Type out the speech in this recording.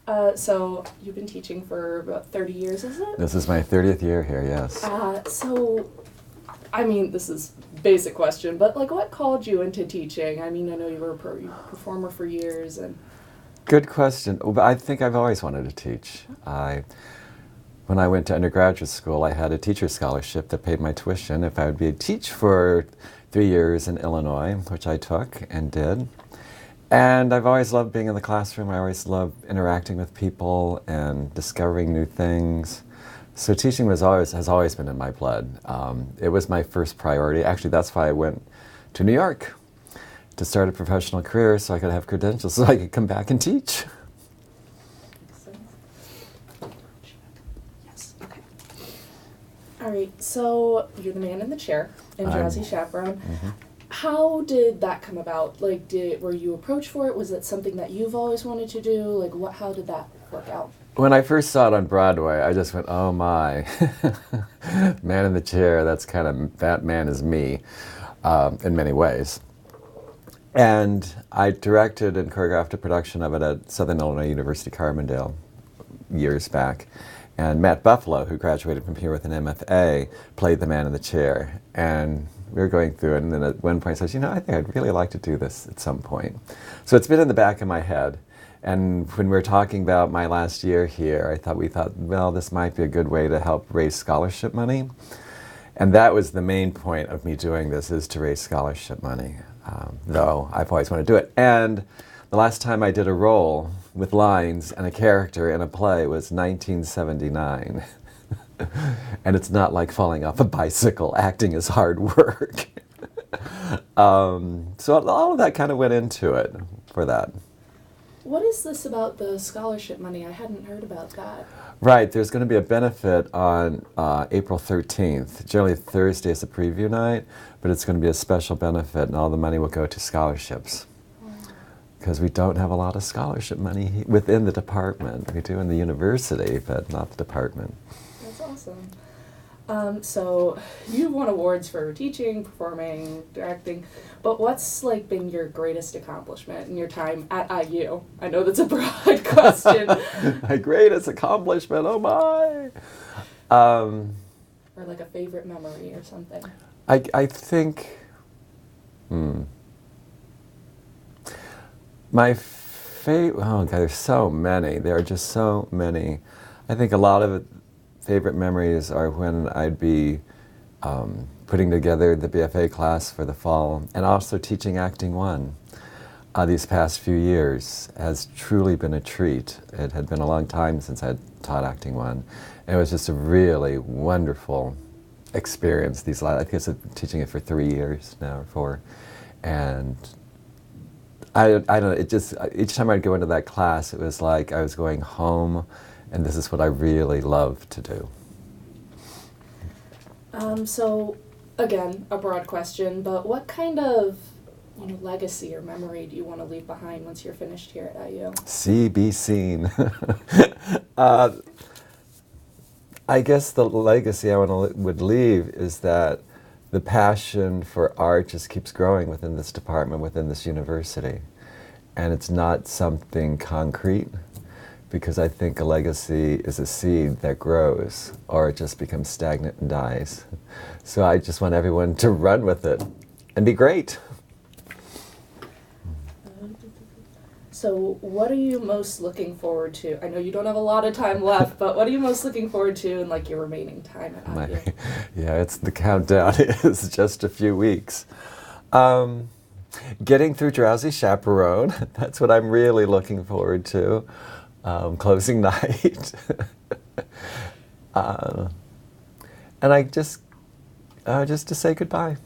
So you've been teaching for about 30 years, is it? This is my 30th year here, yes. So, I mean, this is a basic question, but like, what called you into teaching? I mean, I know you were a performer for years, and Good question. Well, I think I've always wanted to teach. When I went to undergraduate school, I had a teacher scholarship that paid my tuition if I would teach for 3 years in Illinois, which I took and did. And I've always loved being in the classroom. I always loved interacting with people and discovering new things. So teaching has always been in my blood. It was my first priority. Actually, that's why I went to New York to start a professional career, so I could have credentials so I could come back and teach. yes, okay. All right, so you're the man in the chair in Jazzy Chaperone. Mm-hmm. How did that come about? Like, were you approached for it? Was it something that you've always wanted to do? Like, how did that work out? When I first saw it on Broadway, I just went, oh my, man in the chair, that man is me, in many ways. And I directed and choreographed a production of it at Southern Illinois University, Carbondale, years back. And Matt Buffalo, who graduated from here with an MFA, played the man in the chair. And we were going through it, and then at one point I said, I think I'd really like to do this at some point. So it's been in the back of my head. And when we were talking about my last year here, we thought, well, this might be a good way to help raise scholarship money. And that was the main point of me doing this, is to raise scholarship money. Though I've always wanted to do it. And the last time I did a role with lines and a character in a play was 1979. And it's not like falling off a bicycle. Acting is hard work. So all of that kind of went into it for that. What is this about the scholarship money? I hadn't heard about that. Right, there's going to be a benefit on April 13th. Generally Thursday is a preview night, but it's going to be a special benefit, and all the money will go to scholarships. Because we don't have a lot of scholarship money within the department. We do in the university, but not the department. That's awesome. So you've won awards for teaching, performing, directing, but what's like been your greatest accomplishment in your time at IU? I know that's a broad question. My greatest accomplishment, oh my! Or like a favorite memory or something. I think, my favorite, oh God, there's so many. There are just so many. I think a lot of it, favorite memories are when I'd be putting together the BFA class for the fall, and also teaching Acting 1 these past few years has truly been a treat. It had been a long time since I'd taught Acting 1, and it was just a really wonderful experience. I think I've been teaching it for 3 years now, or 4, and I don't know, it just, each time I'd go into that class, it was like I was going home, and this is what I really love to do. So, again, a broad question, but what kind of legacy or memory do you want to leave behind once you're finished here at IU? See, be seen. I guess the legacy I would leave is that the passion for art just keeps growing within this department, within this university. And it's not something concrete, because I think a legacy is a seed that grows, or it just becomes stagnant and dies. So I just want everyone to run with it and be great. So what are you most looking forward to? I know you don't have a lot of time left, but what are you most looking forward to in like your remaining time at IU? Yeah, the countdown is just a few weeks. Getting through Drowsy Chaperone, that's what I'm really looking forward to. Closing night. And I just to say goodbye.